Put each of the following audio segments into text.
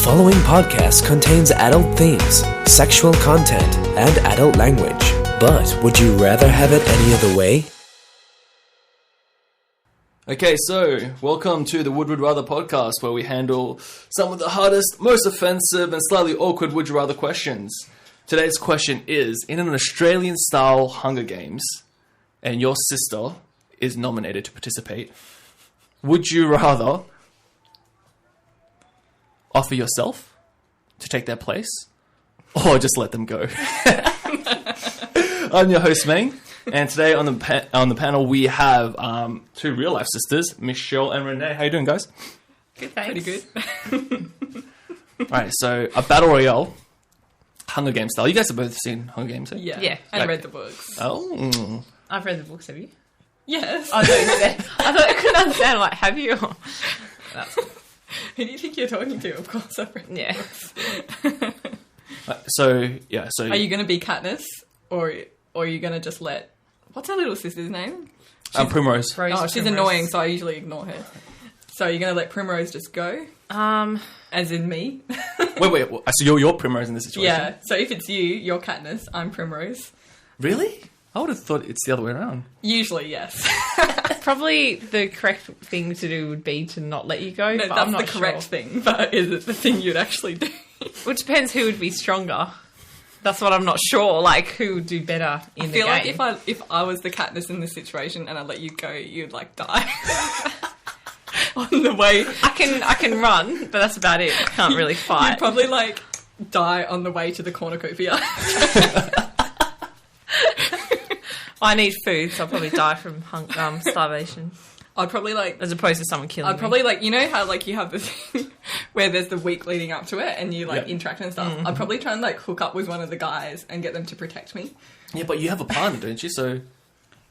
following podcast contains adult themes, sexual content, and adult language. But would you rather have it any other way? Okay, so welcome to the Would Rather podcast, where we handle some of the hardest, most offensive, and slightly awkward Would You Rather questions. Today's question is, in an Australian-style Hunger Games, and your sister is nominated to participate, would you rather offer yourself to take their place, or just let them go? I'm your host, Maine, and today on the panel we have two real life sisters, Michelle and Renee. How you doing, guys? Good, thanks. Pretty good. Alright, so a battle royale, Hunger Games style. You guys have both seen Hunger Games, eh? Yeah. And read the books. Oh. I've read the books, have you? Yes. I thought I couldn't understand, like, have you? Who do you think you're talking to? Of course I've read the Yeah. books. So Are you going to be Katniss? Or are you going to just let... What's her little sister's name? Primrose. She's annoying, so I usually ignore her. So you're going to let Primrose just go? As in me? Wait. So you're Primrose in this situation? Yeah. So if it's you're Katniss, I'm Primrose. Really? I would have thought it's the other way around. Usually, yes. Probably the correct thing to do would be to not let you go. No, but that's I'm not the correct sure. thing, but is it the thing you'd actually do? Which depends who would be stronger. That's what I'm not sure. Like, who would do better in the game. I feel like if I was the Katniss in this situation and I let you go, you'd like die. On the way. I can run, but that's about it. I can't really fight. You'd probably like die on the way to the cornucopia. I need food, so I'll probably die from starvation. I'd probably like... As opposed to someone killing me. I'd probably like... You know how like you have this thing where there's the week leading up to it and you like interact and stuff? I'd probably try and like hook up with one of the guys and get them to protect me. Yeah, but you have a partner, don't you? So...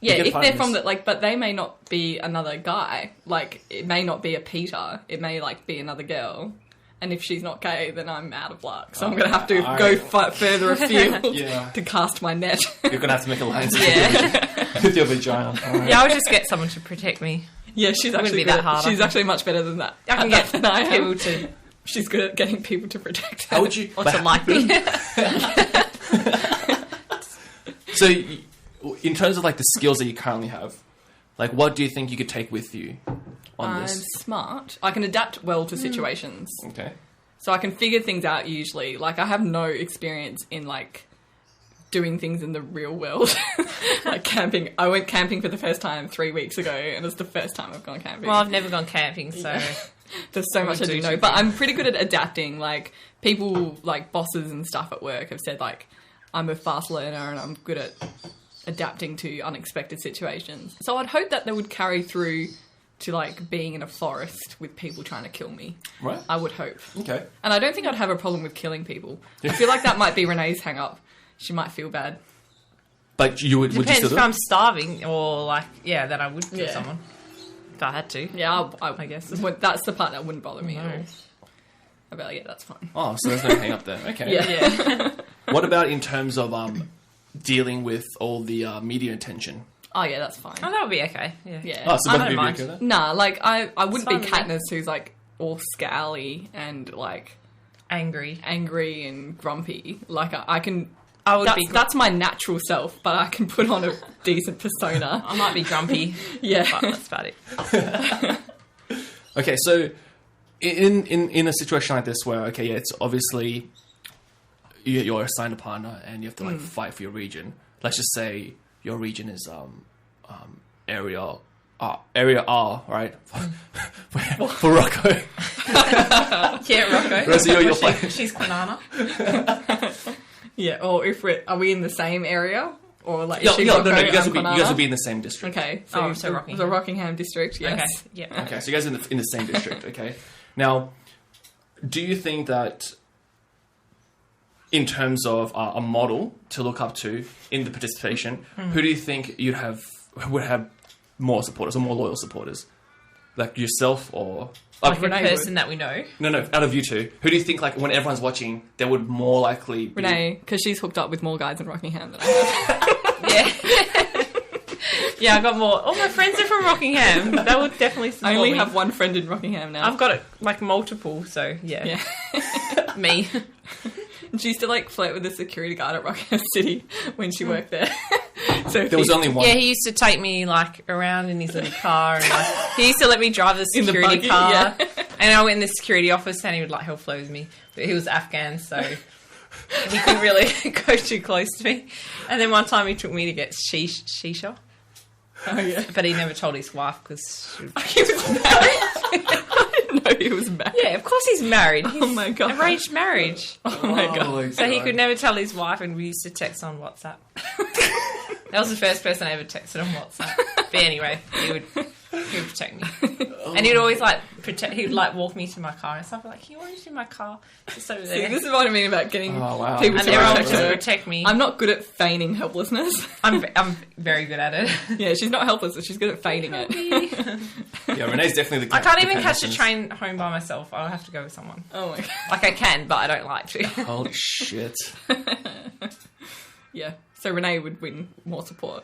Yeah, if they're from the... Like, but they may not be another guy. Like, it may not be a Peter. It may like be another girl. And if she's not gay, then I'm out of luck. So I'm going to have to go further afield to cast my net. You're going to have to make alliance Yeah. with your vagina. Right. Yeah, I would just get someone to protect me. Yeah, she's Wouldn't actually be that hard. She's actually much better than that. I can get than I am. people to... She's good at getting people to protect her. How would you... Or to like me. So, in terms of like the skills that you currently have, like what do you think you could take with you on I'm this? smart. I can adapt well to situations. Okay. So I can figure things out usually. Like, I have no experience in, like, doing things in the real world. Like camping. I went camping for the first time 3 weeks ago, and it's the first time I've gone camping. Well, I've never gone camping, so... Yeah. There's so much I do know. But I'm pretty good at adapting. Like, people, like, bosses and stuff at work have said, like, I'm a fast learner and I'm good at adapting to unexpected situations. So I'd hope that would carry through to, like, being in a forest with people trying to kill me. Right. I would hope. Okay. And I don't think I'd have a problem with killing people. I feel like that might be Renee's hang-up. She might feel bad. But you would you Depends still do if it? I'm starving or, like, yeah, then I would kill someone. If I had to. Yeah, I guess. That's the part that wouldn't bother me at all. I'd be like, yeah, that's fine. Oh, so there's no hang up there. Okay. Yeah. What about in terms of dealing with all the media attention? Oh, yeah, that's fine. Oh, that would be okay. Yeah. Yeah. Oh, so I both of don't you mind. agree with that? Nah, like, I wouldn't be It's fine with Katniss, who's, like, all scowly and, like, Angry. and grumpy. Like, I can... I would be... That's my natural self, but I can put on a decent persona. I might be grumpy. Yeah. But that's about it. Okay, so in a situation like this where, okay, yeah, it's obviously you're assigned a partner and you have to like fight for your region. Let's just say your region is area R, right? For Rocco. Yeah, Rocco. Rosie, you're fighting. She's banana. Yeah, or if are we in the same area? Or, like, No, is she no, Rocco, you guys I'm will Banana? be in the same district. Okay, So so Rockingham. the Rockingham district, yes. Okay, yeah. Okay, so you guys are in the same district, okay? Now, do you think that in terms of a model to look up to in the participation, who do you think would have more supporters or more loyal supporters? Like yourself or... Like a Renee person would. that we know. No, out of you two, who do you think, like, when everyone's watching, they would more likely be... Renee, because she's hooked up with more guys in Rockingham than I have. Yeah. Yeah, I got more. All my friends are from Rockingham. That would definitely support I only me. have one friend in Rockingham now. I've got it, like, multiple, so, yeah. Me. She used to like flirt with the security guard at Rockingham City when she worked there. So There was only one. Yeah, he used to take me, like, around in his little car. And, like, he used to let me drive the In the security buggy, car. yeah. And I went in the security office and he would, like, help flow with me. But he was Afghan, so he couldn't really go too close to me. And then one time he took me to get shisha. Oh yeah. But he never told his wife because He was married. I didn't know he was married. yeah, of course he's married. He's Oh my God. arranged marriage. Oh my God. So he could never tell his wife, and we used to text on WhatsApp. That was the first person I ever texted on WhatsApp. But anyway, he would protect me, and he'd always like protect. He'd like walk me to my car and stuff. Like, can you walk me to my car? Just over See, there. this is what I mean about getting Oh, wow. people And to everyone would protect just her. protect me. I'm not good at feigning helplessness. I'm very good at it. Yeah, she's not helpless, but she's good at feigning it. Yeah, Renee's definitely the I can't even the catch a Katnissons. train home by myself. I'll have to go with someone. Oh my God. Like I can, but I don't like to. Holy shit. Yeah. So Renee would win more support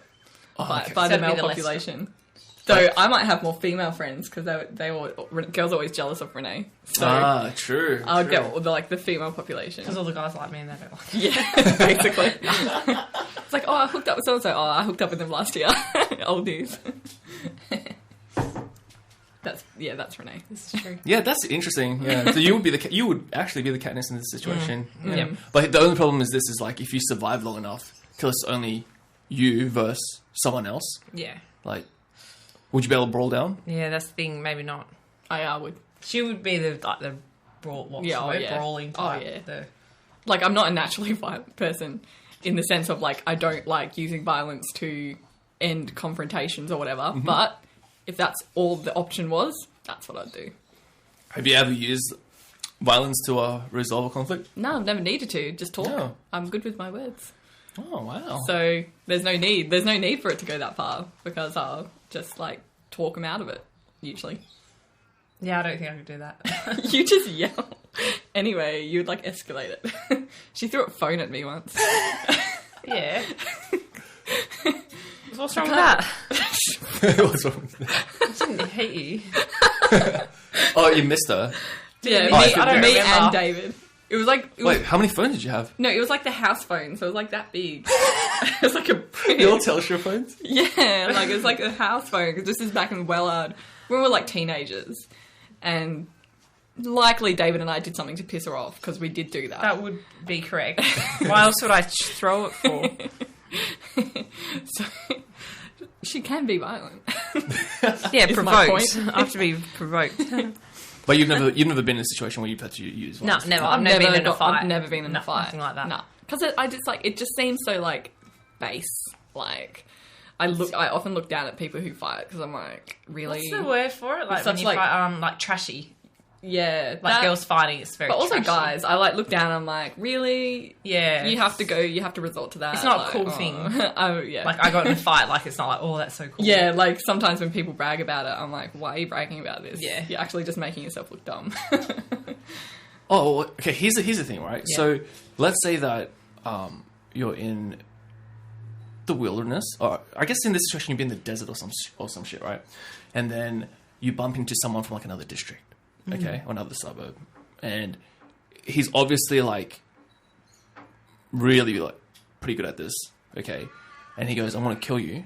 Oh, by okay. the So it'd be male the less- population. So I might have more female friends because girls are always jealous of Renee. So True. I would true. get the female population. Because all the guys like me and they don't like me. Yeah, basically. It's like, oh, I hooked up with so-and-so. Oh, I hooked up with them last year. Old news. That's Renee. This is true. Yeah, that's interesting. Yeah, so you would actually be the Katniss in this situation. Yeah. Yeah. But the only problem is this is like if you survive long enough till it's only you versus someone else. Yeah. Like, would you be able to brawl down? Yeah, that's the thing. Maybe not. I would. She would be the brawl. What's Yeah, the oh, word? yeah. Brawling Oh, type. yeah. The, Like, I'm not a naturally violent person in the sense of, like, I don't like using violence to end confrontations or whatever. Mm-hmm. But if that's all the option was, that's what I'd do. Have you ever used violence to resolve a conflict? No, I've never needed to. Just talk. No. I'm good with my words. Oh wow. So there's no need. There's no need for it to go that far because I'll just, like, talk them out of it, usually. yeah, I don't think I could do that. You just yell. Anyway, you would, like, escalate it. She threw a phone at me once. yeah. What's wrong with that? What's wrong with that? I didn't hate you. Oh, you missed her. Yeah, Oh, I me, don't me remember. and David. It was like... It was, Wait, how many phones did you have? no, it was like the house phone, so it was like that big. It was like a brick. Your Telstra phones? Yeah, like it was like a house phone, because this is back in Wellard when we were like teenagers. And likely David and I did something to piss her off, because we did do that. That would be correct. Why else would I throw it for? So, she can be violent. Yeah, Is my provoked. point. I have to be provoked. But you've never been in a situation where you've had to use No, violence? never. I've never been in a fight. I've never been in No, a fight. nothing like that. No, because I just like it. Just seems so like base. Like I often look down at people who fight because I'm like, really? What's the word for it? Like It's when such, you like- fight, like trashy. Yeah, Like girls fighting, it's very but also trashy. guys. I like look down. and I'm like, really? Yeah. You have to go. You have to resort to that. It's not a like, cool thing. Oh yeah. Like I got in a fight, like it's not like, oh, that's so cool. yeah, like sometimes when people brag about it, I'm like, why are you bragging about this? Yeah. You're actually just making yourself look dumb. Oh, okay. Here's the thing, right? Yeah. So let's say that you're in the wilderness, or I guess in this situation you'd be in the desert or some shit, right? And then you bump into someone from like another district, okay, or another suburb, and he's obviously like really like pretty good at this, okay, and he goes, "I want to kill you,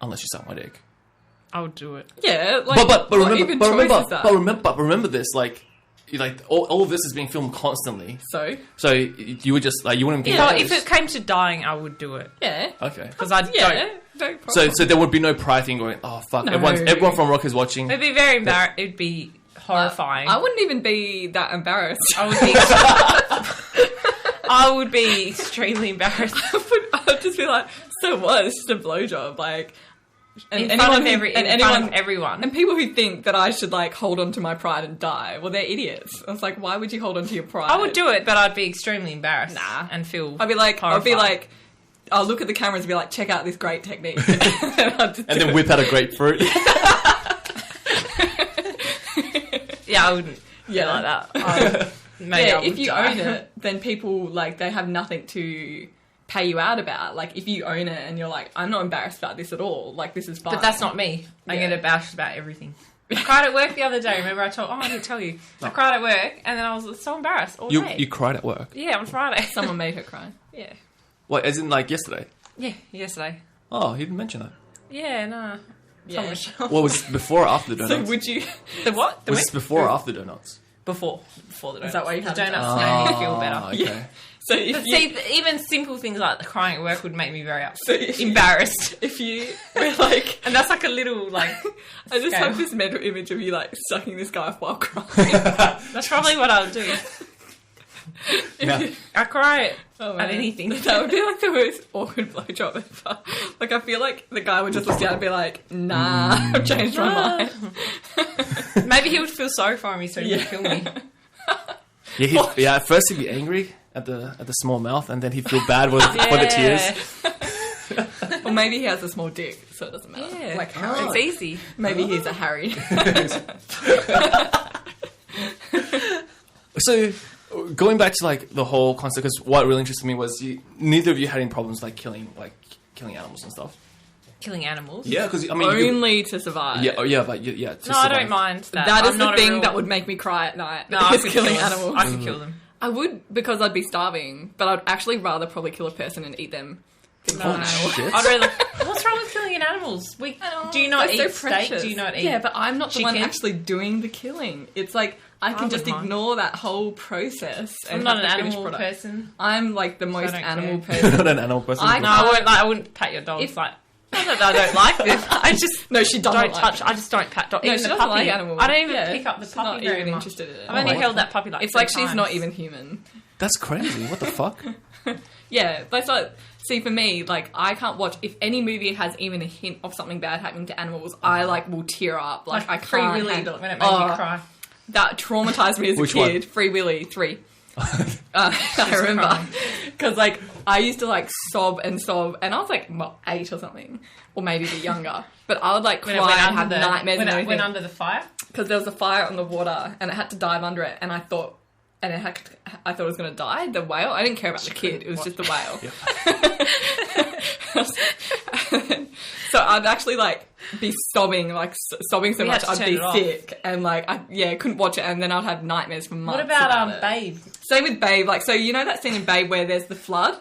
unless you suck my dick." I would do it. yeah, like But what even choice is that? remember this, like all of this is being filmed constantly. So So you would just like you wouldn't be So if it came to dying, I would do it yeah, okay. because I yeah, don't. no So problem. there would be no pride thing going. Oh fuck! No. Everyone from Rock is watching. It'd be very embarrassing. It'd be horrifying. I wouldn't even be that embarrassed. I would be extremely embarrassed. I would just be like, so what? It's just a blowjob, like. And In front of anyone, everyone. and people who think that I should like hold on to my pride and die, well, they're idiots. I was like, why would you hold on to your pride? I would do it, but I'd be extremely embarrassed. Nah. And feel I'd be like, horrified. I'll look at the cameras and be like, check out this great technique, and I'll just And do then it. whip out a grapefruit. Yeah, I wouldn't. Yeah. Like that. Maybe I Yeah, would if you die. own it, then people like they have nothing to pay you out about. Like, if you own it and you're like, I'm not embarrassed about this at all. Like, this is fine. But that's not me. I get embarrassed about everything. I cried at work the other day. Remember I didn't tell you. I cried at work and then I was so embarrassed all day. You cried at work? Yeah, on Friday. Someone made her cry. Yeah. What, as in like yesterday? Yeah, yesterday. Oh, he didn't mention that. Yeah, no. Yeah. Michelle. Well, was it before or after the So donuts? would you... The what? The Was this before or after the donuts? Before the donuts. Is that why you had the a donuts donut? made me feel better. Okay. Yeah. So if But you... see, even simple things like the crying at work would make me very So if you- embarrassed. If you were like... And that's like a little, like, I just scale. have this mental image of you, like, sucking this guy off while crying. That's probably what I would do. Yeah. I cry Oh, at man. anything. That would be like the most awkward blowjob ever. Like, I feel like the guy would just look down and be like, nah, I've changed my mind. Maybe he would feel sorry for me so he would kill me. Yeah, at first he'd be angry at the small mouth, and then he'd feel bad for the tears. Or maybe he has a small dick, so it doesn't matter. Yeah. Like Harry. It's easy. Maybe he's a Harry. So, going back to like the whole concept, because what really interested me was neither of you had any problems like killing animals and stuff. Killing animals? Yeah, because I mean, you Only to survive. could, yeah, but yeah. To No, I survive. don't mind that. That is I'm the not a thing real- that would make me cry at night. No, I is could killing kill them. animals. I could kill them. I would, because I'd be starving, but I'd actually rather probably kill a person and eat them than kill an animal. Shit. I'd rather. What's wrong with killing animals? Do you not They're eat so steak? precious. Do you not eat? Yeah, but I'm not the one chicken? actually doing the killing. It's like I can just wouldn't mind. ignore that whole process. I'm and not have an the finished animal product. person. I'm like the most don't animal care. person. Not an animal person. I- No, I wouldn't pat your dog. If- Like, not that I don't like them. I just No, she doesn't don't like touch. them. I just don't pat dog. No, Even she the doesn't puppy. like animals. I don't even Yeah, pick up the she's puppy not very even much. interested in it. I've only Oh, held that puppy like It's 3 like she's not times. even human. That's crazy. What the fuck? Yeah, that's like, see, for me, like, I can't watch, if any movie has even a hint of something bad happening to animals, I, like, will tear up. Like, I Free can't Willy handle- when it made me Oh, cry. That traumatized me as Which a one? kid. Free Willy 3. I remember. crying. Because, like, I used to, like, sob, and I was, like, 8 or something. Or maybe a bit younger. But I would, like, When cry it went and under have the nightmares when and it went everything. under the fire. Because there was a fire on the water, and it had to dive under it, and I thought... And I thought it was going to die, the whale. I didn't care about the kid. It was just the whale. So I'd actually, like, be sobbing, like, sobbing so You had much to I'd turn be it off. sick. And, like, I couldn't watch it. And then I'd have nightmares for months. What about it. Babe? Same with Babe. Like, so you know that scene in Babe where there's the flood?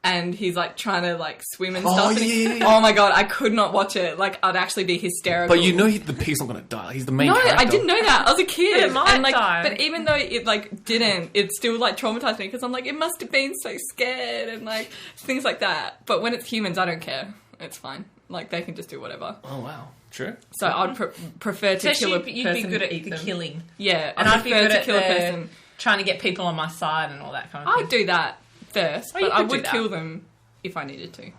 And he's, like, trying to, like, swim and stuff. And yeah. oh, my God. I could not watch it. Like, I'd actually be hysterical. But you know the pig's not gonna die. He's the main No, character. I didn't know that. I was a kid. But it might and, like, die. But even though it, like, didn't, it still, like, traumatized me because I'm like, it must have been so scared and, like, things like that. But when it's humans, I don't care. It's fine. Like, they can just do whatever. Oh wow, true. So I'd prefer to So kill a you'd be person good at and eat the them. killing. Yeah, And I'd I'd be prefer good to at kill a person. trying to get people on my side and all that kind of thing. I'd do that first, Oh, you but I could do would that. kill them if I needed to. See,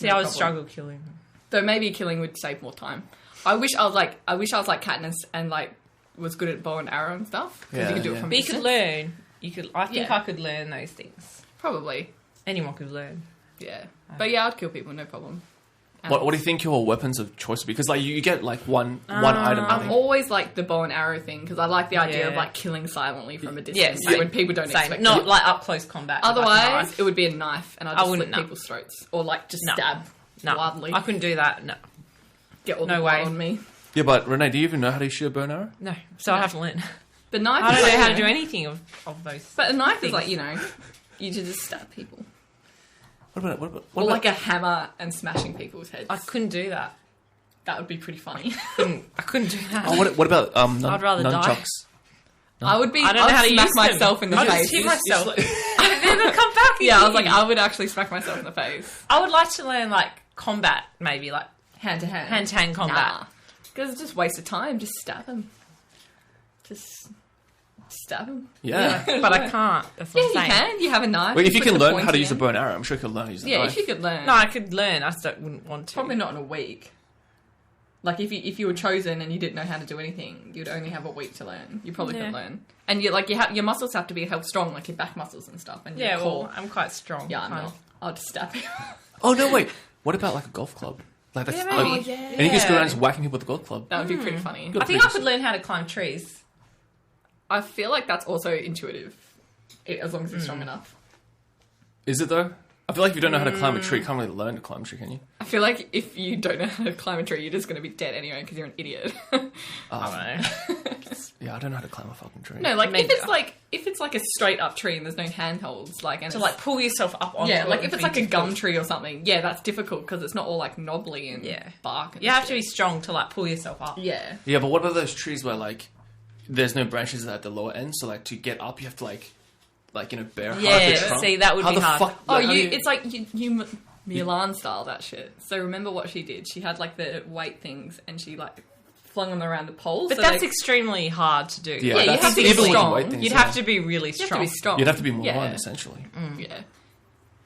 No I would problem. struggle killing them. Though maybe killing would save more time. I wish I was like Katniss and like was good at bow and arrow and stuff. 'Cause Yeah, you could do yeah. it from But you distance. could learn. I think Yeah. I could learn those things. Probably, Anyone could learn. yeah. But yeah, I'd kill people, no problem. What do you think your weapons of choice would be? Because like you get like one item. I I've think. always liked the bow and arrow thing because I like the idea of Yeah. like killing silently from a distance. Yeah, like, same. when people don't Same. expect Not it. like up close combat. with, like, a Otherwise, knife. it would be a knife, and I'd I just wouldn't slit know. people's throats or like just No. stab No, wildly. I couldn't do that. No, Get all no the way. blood on me. Yeah, but Renee, do you even know how to shoot a bow and arrow? no. So I have to learn. The knife. I is don't like, know how to you do know, anything of those. But a knife things. is like you just stab people. What about Or like a hammer and smashing people's heads. I couldn't do that. That would be pretty funny. I couldn't do that. Oh, what about I'd rather die. nunchucks? I would be. I don't know I'd how to smack use them. myself in the I'd face. just hit myself. And then I'll come back. Yeah, I was again. like, I would actually smack myself in the face, I would like to learn like combat, maybe like hand to hand, hand-to-hand combat. Because it's just a waste of time. Just stab him. Just stab him. Yeah. But I can't. That's Yeah, what you I'm saying. can. You have a knife. Wait, if you put can the learn point how to in. use a bow and arrow, I'm sure you could learn how to use a Yeah, knife. if you could learn. No, I could learn. I just wouldn't want to. Probably not in a week. Like if you were chosen and you didn't know how to do anything, you'd only have a week to learn. You probably Yeah. could learn. And you like your muscles have to be held strong, like your back muscles and stuff. And Yeah, your core. well, I'm quite strong. Yeah, I'm kind not. of. I'll just stab you. Oh no, wait. What about like a golf club? Like that's Yeah, like, maybe. and you can just go around just whacking people with a golf club. That would be pretty funny. I think I could learn how to climb trees. I feel like that's also intuitive, as long as you're strong enough. Is it though? I feel like if you don't know how to climb a tree, you can't really learn to climb a tree, can you? I feel like if you don't know how to climb a tree, you're just going to be dead anyway because you're an idiot. I don't know. Yeah, I don't know how to climb a fucking tree. No, like Maybe. if it's like a straight up tree and there's no handholds, like and To it's, like pull yourself up on. yeah, like if it's like a gum tree or something, yeah, that's difficult because it's not all like knobbly and bark. And You have to be shit. strong to like pull yourself up. Yeah. Yeah, but what about those trees where like there's no branches at the lower end, so like to get up you have to like bare hug the Yeah, trunk? see, that would How be the hard. fuck? Oh, like, how do it's like you Milan style that shit. So remember what she did? She had like the weight things and she like flung them around the poles. But so that's they, extremely hard to do. Yeah, Yeah, you that's have to be even with the strong. weight things, You'd yeah. have to be really you have to strong. be strong. You'd have to be more Yeah. essentially. Yeah.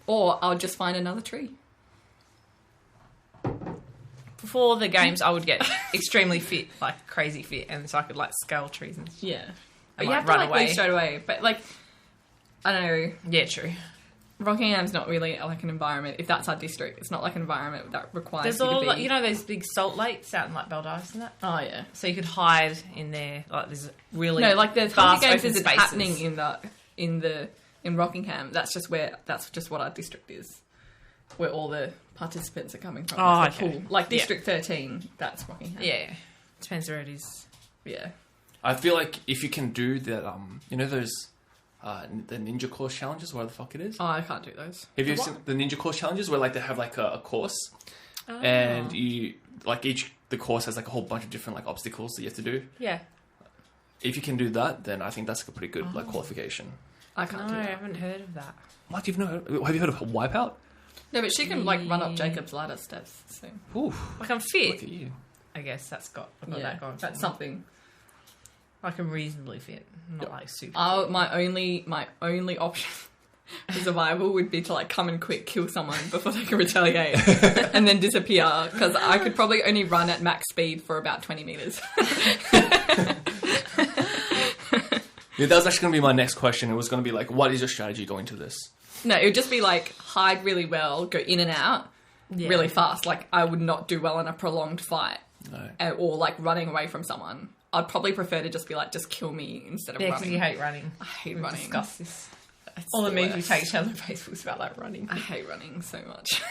Or I'll just find another tree. Before the games, I would get extremely fit, like crazy fit, and so I could like scale trees and Yeah. like, But you have to run like away. leave straight away. But like, I don't know. Yeah, true. Rockingham's not really like an environment. If that's our district, it's not like an environment that requires There's you to all be. like, you know those big salt lakes out in like Baldivis and that. Oh yeah. So you could hide in there. Like there's really No, like the vast Hunger Games open isn't spaces. happening in Rockingham. That's just what our district is, where all the participants are coming from. Oh, It's the okay. pool. Like Yeah. District 13, that's Rockingham. Yeah, depends where it is. Yeah. I feel like if you can do that, those the ninja course challenges, whatever the fuck it is. Oh, I can't do those. Have you seen the ninja course challenges where like they have like a course and you like the course has like a whole bunch of different like obstacles that you have to do. Yeah. If you can do that, then I think that's a pretty good like qualification. I No, can't I do that. haven't heard of that. What have you heard of Wipeout? No, but she can like run up Jacob's ladder steps. So Ooh, Like I'm look fit. at you. I guess I've got yeah, that going. that's for me. something. Like I'm reasonably fit, not like super. My only option for survival would be to like come in quick, kill someone before they can retaliate, and then disappear. Because I could probably only run at max speed for about 20 meters. Yeah, that was actually going to be my next question. It was going to be like, what is your strategy going to this? No, it would just be like hide really well, go in and out really fast. Like I would not do well in a prolonged fight, No. or like running away from someone. I'd probably prefer to just be like, just kill me instead of Yeah, because running. you hate running. I hate We've running. discussed this. It's All the memes we worst. take each other on Facebook about like running. I hate running so much.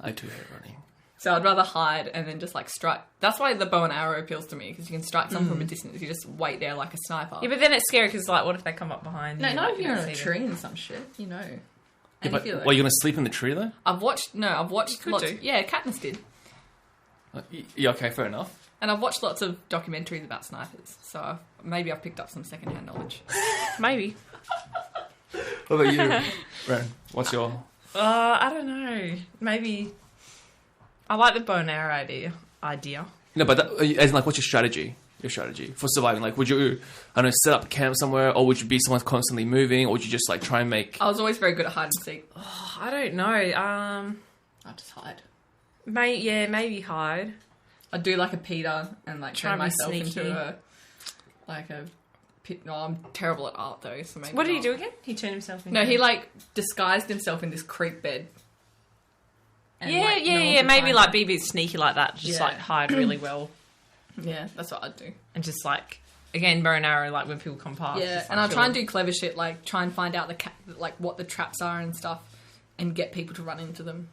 I too hate running. So I'd rather hide and then just like strike. That's why the bow and arrow appeals to me, because you can strike someone from a distance. You just wait there like a sniper. Yeah, but then it's scary because like, what if they come up behind no, you? not like, if you you're don't in a see tree them? and some shit, you know. Yeah, And but if you're what, you're going to sleep in the tree though? I've watched could lots. do. Yeah, Katniss did, Yeah, okay, fair enough. and I've watched lots of documentaries about snipers. So maybe I've picked up some secondhand knowledge. Maybe. What about you, Ren? What's your... I don't know. Maybe. I like the bow and arrow idea. No, but as in, like, what's your strategy? Your strategy for surviving? Like, would you, I don't know, set up a camp somewhere, or would you be someone constantly moving, or would you just like try and make? I was always very good at hide and seek. I don't know. I just hide. Maybe hide. I'd do like a Peter and like Try turn and be myself sneaky. into a pit. No, I'm terrible at art though. So maybe What did he not. do again? He turned himself into... No, he like disguised himself in this creek bed. And, Yeah, like, no one could maybe find like him. be a bit sneaky like that. Just Yeah. like hide really well. Yeah, that's what I'd do. And just like, again, bow and arrow, like when people come past. Yeah, just, like, and I'll kill try and them. do clever shit, like try and find out like what the traps are and stuff, and get people to run into them.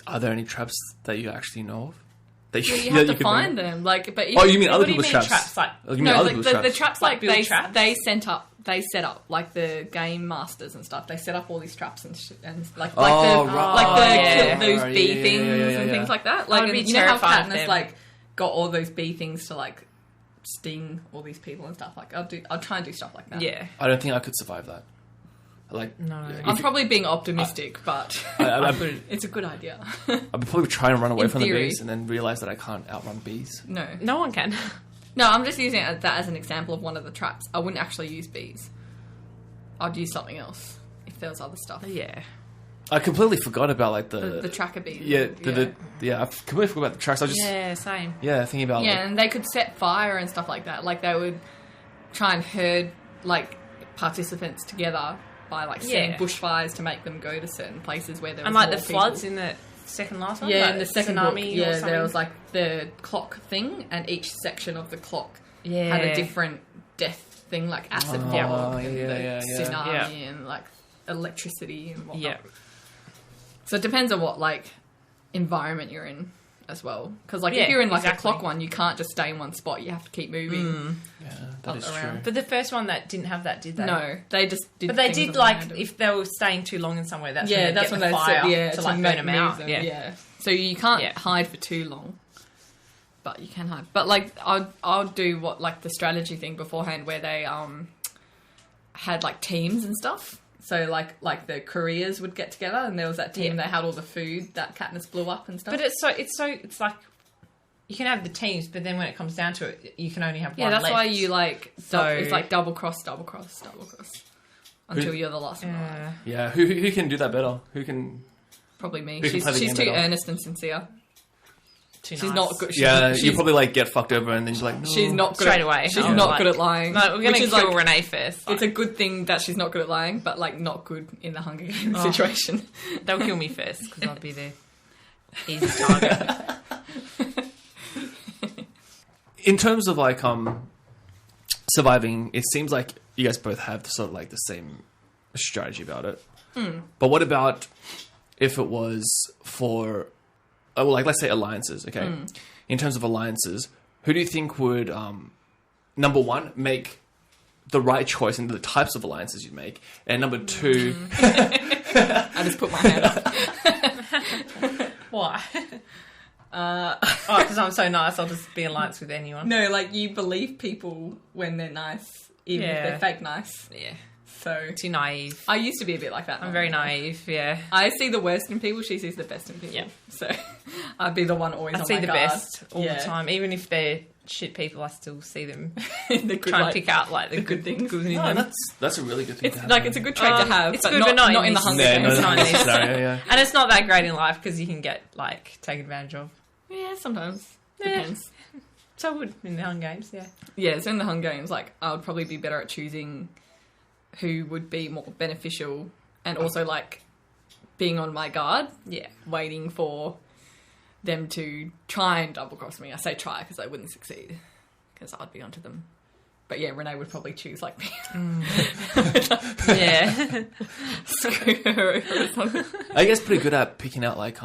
Are there any traps that you actually know of? That Yeah, you that have to could find remember? them. Like, but Oh, you mean other What do you people's mean traps? traps? Like, Oh, you mean no, other like people's the traps? traps Like like build they traps? they set up like the game masters and stuff. They set up all these traps and shit, and like Oh, the right. like the Yeah. kill those Right, bee yeah, things yeah, and yeah. things like that. I Like, would be and you know how terrified of Katniss them. like got all those bee things to like sting all these people and stuff. Like I'll try and do stuff like that. Yeah. I don't think I could survive that. Like, No. if I'm you- probably being optimistic, but I'd it's a good idea. probably try and run away In from the theory. bees and then realize that I can't outrun bees. No, No one can. no, I'm just using that as an example of one of the traps. I wouldn't actually use bees. I'd use something else if there was other stuff. Yeah. I completely forgot about like The tracker bees. I completely forgot about the tracks. I was just Yeah, same. thinking about Yeah, like, and they could set fire and stuff like that. Like they would try and herd like participants together by like setting Yeah. bushfires to make them go to certain places where there was And like the more people. floods in the second last one? Yeah, like in the second tsunami book, or yeah, something? there was like the clock thing, and each section of the clock Yeah. had a different death thing, like acid fog yeah, and yeah, the yeah. tsunami Yeah. and like electricity and whatnot. Yeah. So it depends on what, like, environment you're in as well. Because, like, Yeah, if you're in, like, exactly. a clock one, you can't just stay in one spot. You have to keep moving. Yeah, that is true. But the first one that didn't have that, did they? No, they just did. But they things did, on like, random. if they were staying too long in somewhere, that's yeah, when that's they'd when get they the fire said, yeah, to, like, burn them out. them. Yeah. Yeah. So you can't Yeah. hide for too long. But you can hide. But, like, I'll do what, like, the strategy thing beforehand where they had, like, teams and stuff. So, like the couriers would get together and there was that team, they had all the food that Katniss blew up and stuff. But it's like, you can have the teams, but then when it comes down to it, you can only have one that's left. why you, like, So- it's like double cross. Until you're the last one. alive. Yeah, who can do that better? Who can... Probably me. Who can play the She's game too better? earnest and sincere. Too She's nice. not good. Yeah, she's, you probably, like, get fucked over and then you're like, no. She's not good Straight at, away. She's I'm not like- good at lying. No, we're going which to is, kill like, Renee first. It's a good thing that she's not good at lying, but, like, not good in the Hunger Games situation. They'll kill me first because I'll be the easy target. In terms of, like, surviving, it seems like you guys both have sort of, like, the same strategy about it. But what about if it was for, like, let's say alliances, okay? In terms of alliances, who do you think would, number one, make the right choice in the types of alliances you'd make? And number two... I just put my hand up. Why? Because I'm so nice, I'll just be alliance with anyone. No, like, you believe people when they're nice, even if Yeah. they're fake nice. Yeah. So Too naive. I used to be a bit like that. I'm very naive, yeah. I see the worst in people, she sees the best in people. Yeah. So I'd be the one always I on see my the guard. best all the time. Even if they're shit people, I still see them. the good, Try and like, pick out, like, the good things. Good in Oh, them. that's a really good thing It's to have. like, it's a good trait to have, it's but good, not, but not not in in the this- Hunger Yeah, Games. no, not not nice. necessarily, yeah. And it's not that great in life because you can get, like, taken advantage of. Yeah, sometimes. Yeah. Depends. So I would in the Hunger Games, yeah. Yeah, so in the Hunger Games, like, I would probably be better at choosing who would be more beneficial and also, like, being on my guard, Yeah. waiting for them to try and double-cross me. I say try because I wouldn't succeed because I'd be onto them. But yeah, Renee would probably choose, like, me. Yeah. Screw her over or something. I guess pretty good at picking out, like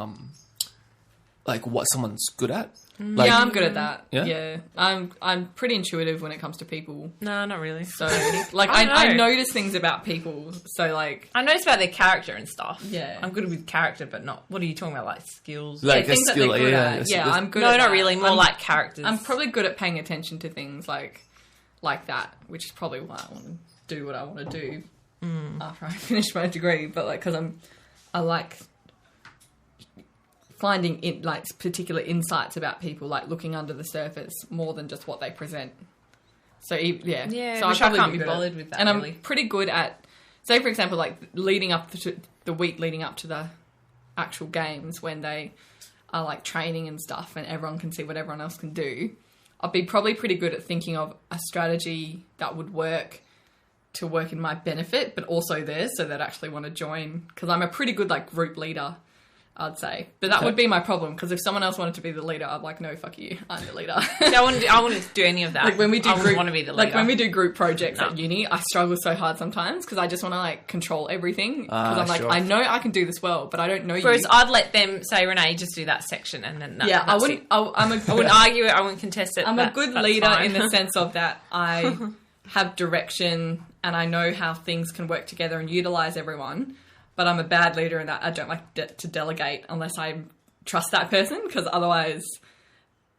what someone's good at. Like, Yeah, I'm good at that. Yeah? Yeah. I'm pretty intuitive when it comes to people. No, not really. So, like, I don't I know. notice things about people. So, like, I notice about their character and stuff. Yeah. I'm good with character, but not... What are you talking about, like, skills? like yeah, a things that skill, they're good yeah. at. Yeah, I'm good no, at not that. really. More I'm- like characters. I'm probably good at paying attention to things like that, which is probably why I want to do what I want to do after I finish my degree. But, like, because I like finding like particular insights about people, like looking under the surface more than just what they present. So yeah, Yeah, so which I'd I probably can't be good at- bothered with that, And really. I'm pretty good at, say for example, like leading up to the week leading up to the actual games when they are like training and stuff, and everyone can see what everyone else can do. I'd be probably pretty good at thinking of a strategy that would work in my benefit, but also theirs, so they'd actually want to join. Because I'm a pretty good like group leader, I'd say. But that would be my problem, because if someone else wanted to be the leader, I'd like, no, fuck you, I'm the leader. I wouldn't do any of that. Like when we do I wouldn't group, want to be the leader. like when we do group projects No. at uni, I struggle so hard sometimes because I just want to like control everything. Because I'm like, sure. I know I can do this well, but I don't know Whereas you. I'd let them say, Renee, just do that section, and then Yeah, I that's wouldn't. it. I wouldn't argue it. I wouldn't contest it. I'm a good That's leader fine. in the sense of that I have direction and I know how things can work together and utilize everyone. But I'm a bad leader in that I don't like to delegate unless I trust that person, because otherwise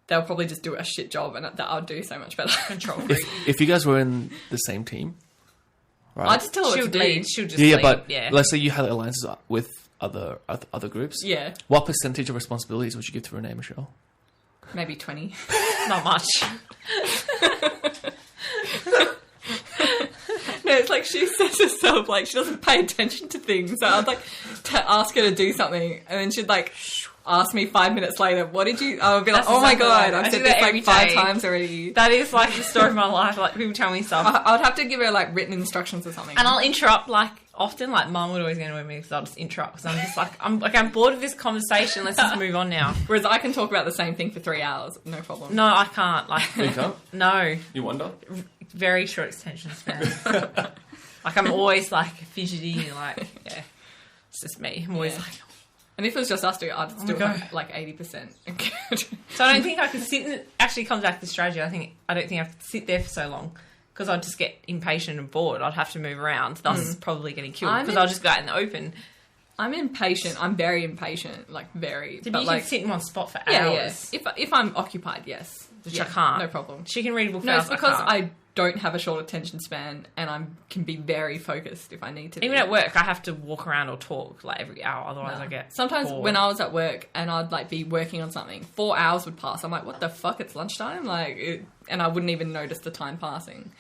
they'll probably just do a shit job and that I'll do so much better. Control freak. if you guys were in the same team, right? I just tell her what She'll to do. lead. She'll just yeah, lead. but yeah. let's say you had alliances with other groups. Yeah, What percentage of responsibilities would you give to Renee, Michelle? maybe 20. Not much. No, it's like she says herself, like, she doesn't pay attention to things. So I'd, like, ask her to do something, and then she'd, like, ask me 5 minutes later, what did you... I would be like, That's oh my exactly God, right. I I've do said that this every like 5 day. times already. That is like the story of my life. Like people tell me stuff. I would have to give her like written instructions or something. And I'll interrupt like often. Like mum would always get annoyed with me because I'll just interrupt because I'm just like I'm bored of this conversation. Let's just move on now. Whereas I can talk about the same thing for 3 hours, no problem. No, I can't. Like You can't? no, You wonder? very short attention span. Like I'm always like fidgety and like yeah, it's just me. I'm always Yeah. like. And if it was just us two, I'd still God. have like 80%. So I don't think I could sit. Actually, comes back to the strategy. I don't think I could sit there for so long because I'd just get impatient and bored. I'd have to move around, thus probably getting killed because I'll just go out in the open. I'm impatient. I'm very impatient, like very. But but you like, can sit in one spot for yeah, hours. yeah. If I'm occupied, yes. Which Yeah, I can't. No problem. She can read a book for No, hours. it's because I can't. I don't have a short attention span and I can be very focused if I need to. Even at work, I have to walk around or talk like every hour, otherwise No. I get Sometimes bored. when I was at work and I'd like be working on something, 4 hours would pass. I'm like, what the fuck? It's lunchtime, and I wouldn't even notice the time passing,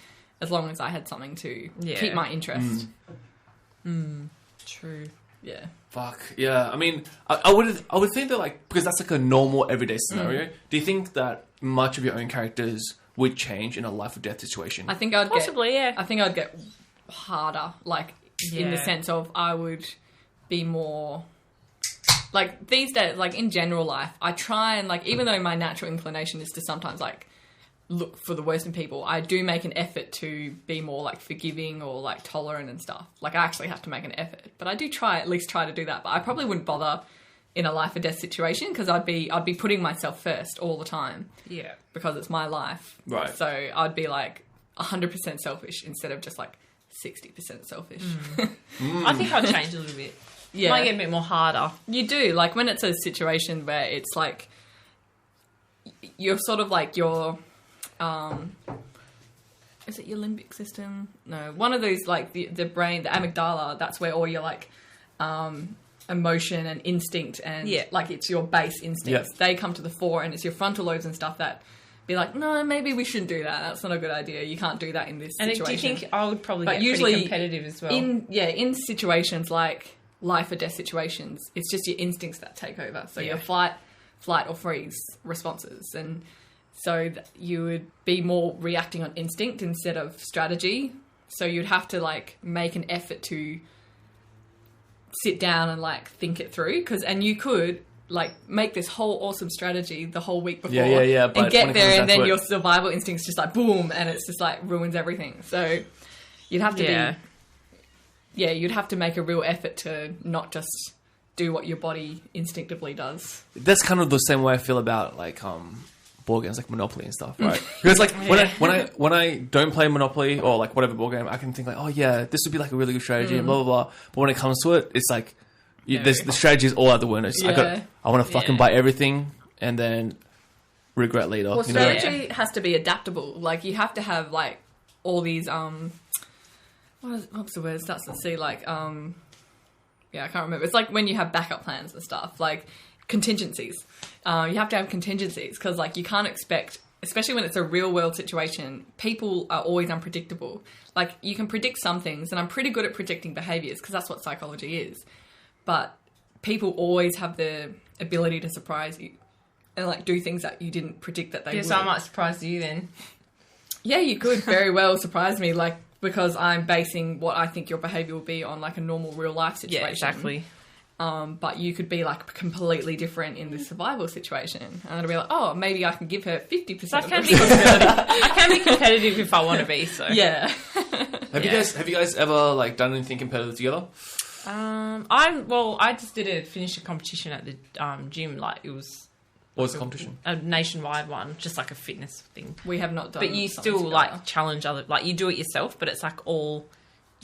as long as I had something to keep my interest. True. Yeah. Fuck yeah! I mean, I would think that like because that's like a normal everyday scenario. Do you think that much of your own characters would change in a life or death situation? I think I'd Possibly, yeah. I think I'd get harder, like in the Yeah. sense of I would be more like these days, like in general life, I try and like even though my natural inclination is to sometimes like look for the worst in people, I do make an effort to be more like forgiving or like tolerant and stuff. Like I actually have to make an effort, but I do at least try to do that. But I probably wouldn't bother in a life or death situation because I'd be putting myself first all the time. Yeah. Because it's my life. Right. So I'd be like 100% selfish instead of just like 60% selfish. I think I'd change a little bit. Yeah. Might get a bit more harder. You do. Like when it's a situation where it's like you're sort of like your is it your limbic system? No, one of those like the brain, the amygdala, that's where all your like emotion and instinct and like it's your base instincts. Yeah. They come to the fore and it's your frontal lobes and stuff that be like, no, maybe we shouldn't do that. That's not a good idea. You can't do that in this And situation. do you think I would probably But get usually pretty competitive as well? in situations like life or death situations, it's just your instincts that take over. So your flight or freeze responses. And so you would be more reacting on instinct instead of strategy. So you'd have to like make an effort to sit down and like think it through. And you could like make this whole awesome strategy the whole week before Yeah, but and get when it there comes and down then to your it- survival instincts just like boom and it's just like ruins everything. So you'd have to you'd have to make a real effort to not just do what your body instinctively does. That's kind of the same way I feel about like board games like Monopoly and stuff, right? Because like when I don't play Monopoly or like whatever board game, I can think like, oh yeah, this would be like a really good strategy and blah blah blah. But when it comes to it, it's like the strategy is all out the window. I want to fucking buy everything and then regret later. Well, you know? strategy has to be adaptable. Like you have to have like all these what's the word? It starts to see like I can't remember. It's like when you have backup plans and stuff, like contingencies. You have to have contingencies because like you can't expect, especially when it's a real world situation, people are always unpredictable. Like you can predict some things, and I'm pretty good at predicting behaviors because that's what psychology is. But people always have the ability to surprise you and like do things that you didn't predict that they would. So I might surprise you then. Yeah, you could very well surprise me, like because I'm basing what I think your behavior will be on like a normal real life situation. Yeah, exactly. But you could be like completely different in the survival situation. And I'd be like, oh, maybe I can give her 50% I of can the be I can be competitive if I want to be. So Yeah. Have you guys ever like done anything competitive together? I just finished a competition at the gym. Like it was What was the competition? a nationwide one, just like a fitness thing. We have not done But you something still together. like challenge other, like you do it yourself, but it's like you're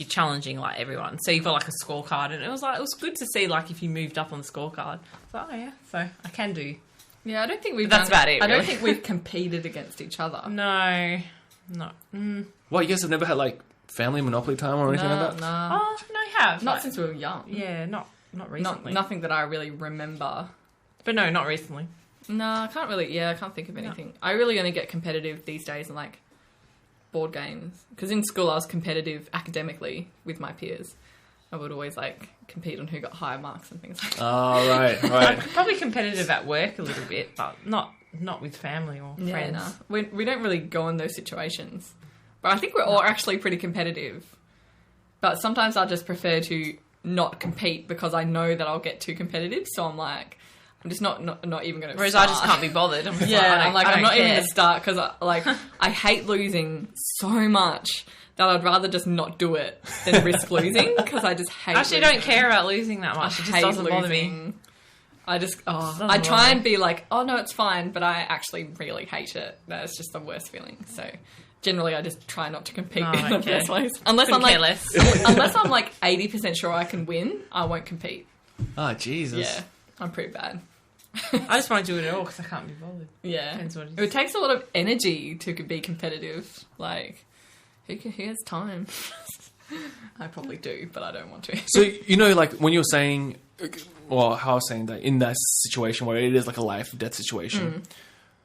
challenging like everyone. So you've got like a scorecard, and it was good to see like if you moved up on the scorecard. So so I can do. Yeah, I don't think we've That's done about it, I don't really. think we've competed against each other. No. Well, you guys have never had like family Monopoly time or anything like that? Nah. Oh no, I have Not like, since we were young. yeah, not recently. Nothing that I really remember. But no, not recently. No, I can't really. Yeah, I can't think of anything. I really only get competitive these days in like board games because in school I was competitive academically with my peers, I would always like compete on who got higher marks and things like that. Oh, right. I'm probably competitive at work a little bit, but not with family or friends. Nah. We don't really go in those situations. But I think we're all actually pretty competitive. But sometimes I just prefer to not compete because I know that I'll get too competitive. So I'm like, I'm just not even going to Whereas start. I just can't be bothered. I'm just I'm not even care. going to start because I hate losing so much that I'd rather just not do it than risk losing because I just hate I actually losing. don't care about losing that much. It just doesn't bother me. I just, I try and be like, oh no, it's fine, but I actually really hate it. That's just the worst feeling. So generally I just try not to compete in the first place. Unless I'm like, unless I'm like 80% sure I can win, I won't compete. Oh, Jesus. Yeah, I'm pretty bad. I just won't do it at all because I can't be bothered. Yeah. Depends what it is. It takes a lot of energy to be competitive. Like, who has time? I probably do, but I don't want to. So, like when you're saying, well, how I was saying that in that situation where it is like a life or death situation,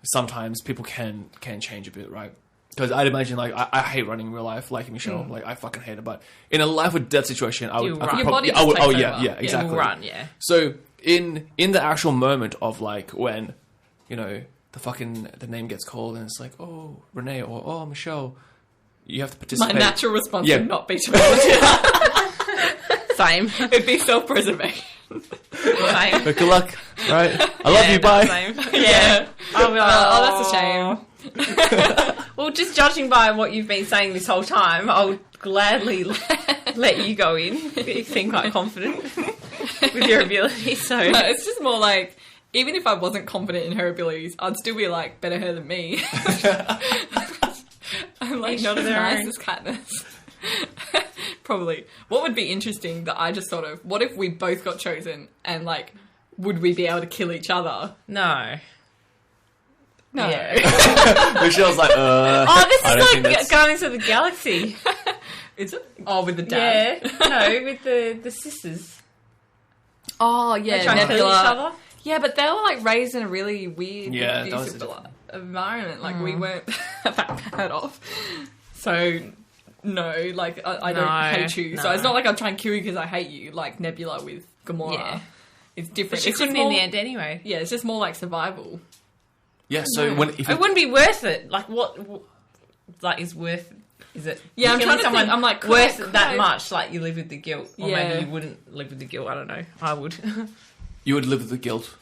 sometimes people can change a bit, right? Because I'd imagine, like, I hate running in real life, like Michelle. Like, I fucking hate it. But in a life or death situation, I would... You I run. could Your probably, body I would, just oh, takes yeah, over. yeah, exactly. You'll run, yeah. So, in the actual moment of, like, when, the name gets called and it's like, oh, Renee or, oh, Michelle, you have to participate. My natural response Yeah. would not be to volunteer. Same. It'd be self-preservation. Same. But good luck, right? I love you, bye. Same. Yeah. I'll be like, Oh, that's a shame. Well, just judging by what you've been saying this whole time, I'll gladly let you go in. You seem quite confident with your abilities. So No, it's just more like, even if I wasn't confident in her abilities, I'd still be like, better her than me. I'm like, Each not to as their nice own. as Katniss. Probably. What would be interesting that I just what if we both got chosen and like, would we be able to kill each other? no. No. Yeah. Michelle's like, Oh, this I don't is think like that's- Guardians of the Galaxy. Is it? Oh, with the dad? Yeah. No, with the sisters. Oh, They yeah. try and kill each other. Yeah, but they were like raised in a really weird, Yeah, that was abusive a different- environment. Like we weren't that bad off. So no, like I don't No, hate you. So no. it's not like I'm trying to kill you because I hate you. Like Nebula with Gamora, Yeah. it's different. But she It's just couldn't more, in the end anyway. Yeah, it's just more like survival. yeah, so if It wouldn't be worth it. Like what? Like is worth? Is it? Yeah, I'm killing trying to think. I'm like, could worth I- that much. Like you live with the guilt, or Yeah. maybe you wouldn't live with the guilt. I don't know. I would. you would live with the guilt.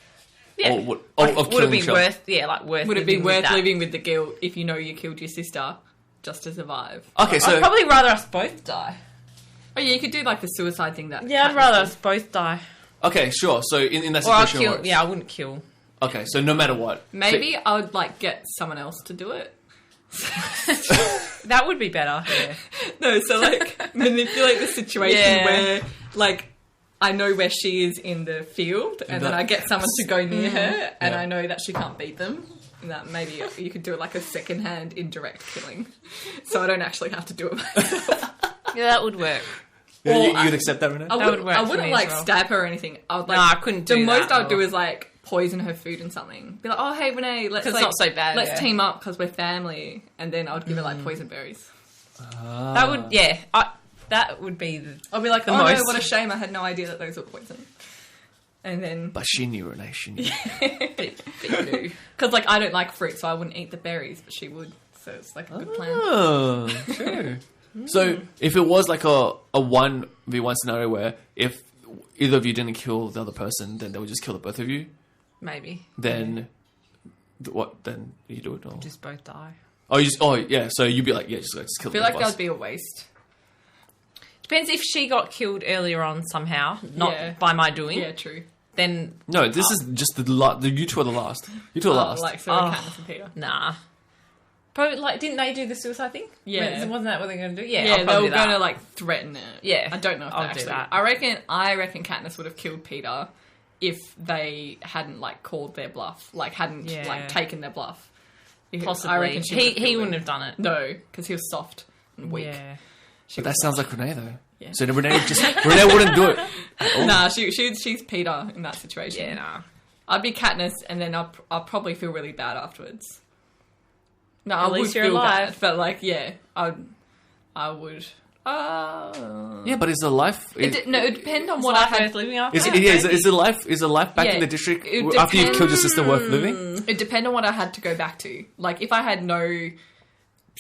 Yeah. Or what, Like, of would it killing be Michelle. worth? Yeah, like worth. Would it be living with worth that? living with the guilt if you know you killed your sister just to survive? Okay, so I'd probably rather us both die. Oh yeah, you could do like the suicide thing. Yeah, I'd rather us both die. okay, sure. So in that Or I'll situation, kill. it works. Yeah, I wouldn't kill. Okay, so no matter what, Maybe I would like get someone else to do it. That would be better. Yeah. No, so like manipulate the situation Yeah. where like I know where she is in the field and then I get someone to go near her and Yeah. I know that she can't beat them. And that maybe you could do it like a second-hand indirect killing. So I don't actually have to do it myself. Yeah, that would work. Yeah, Well, you'd accept that, Renee? That would work I for wouldn't me like as well. stab her or anything. I would like No, I couldn't do the most that, I would do or- is like poison her food and something. Be like, oh hey Renee, let's 'Cause like, it's not so bad, let's yeah. team up because we're family. And then I would give her like poison berries. That would. Yeah. That would be the. I'll be like, The oh no, most. what a shame! I had no idea that those were poison. And then But she knew, Renee. She knew. because like I don't like fruit, so I wouldn't eat the berries, but she would. So it's like a good plan. Oh, true. So if it was like a 1v1 scenario where if either of you didn't kill the other person, then they would just kill the both of you, Maybe. then what? Then you do it? Or? Just both die. Yeah. So you'd be like, yeah, just kill I feel the like both that of us. would be a waste. Depends if she got killed earlier on somehow, not Yeah. by my doing. Yeah, true. Then No, this is just the you two are the last. You two are last. Like so, Oh. Katniss and Peter. nah. Probably like didn't they do the suicide thing? Yeah. Wasn't that what they're going to do? Yeah. Yeah, I'll they probably were do that. going to like threaten it. Yeah. I don't know if I'll they do actually. that. I reckon Katniss would have killed Peter if they hadn't like called their bluff, like hadn't Yeah. like taken their bluff. Possibly. I reckon he wouldn't have done it. No, because he was soft and weak. Yeah. But that sounds like Renee though. Yeah. So Renee wouldn't do it. At all. Nah, she's Peter in that situation. Yeah. Nah. I'd be Katniss, and then I'll probably feel really bad afterwards. No, At I would least you're feel alive. bad, but like, yeah, I would Yeah, but is the life... It depends on Is what I life had. worth living after? Is the life back in the district after you've killed your sister worth living? It depends on what I had to go back to. Like, if I had no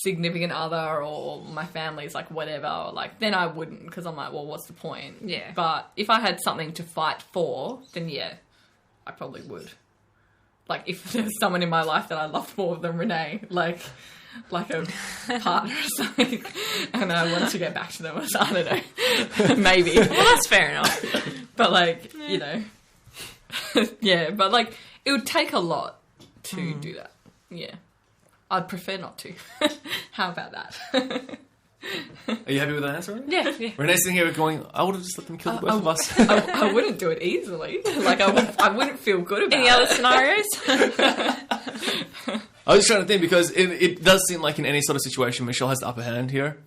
significant other or my family's like whatever, or like, then I wouldn't, because I'm like, well, what's the point? Yeah. But if I had something to fight for, then yeah, I probably would. Like, if there's someone in my life that I loved more than Renee, like a partner or something, and I wanted to get back to them, I don't know, maybe. Well, that's fair enough. But like, you know, yeah, but like, it would take a lot to do that. Yeah. I'd prefer not to. How about that? Are you happy with that answer? Yeah. Renee's sitting here going, I would have just let them kill the both of us. I wouldn't do it easily. Like, I wouldn't feel good about Any it. other scenarios? I was just trying to think because it does seem like in any sort of situation, Michelle has the upper hand here.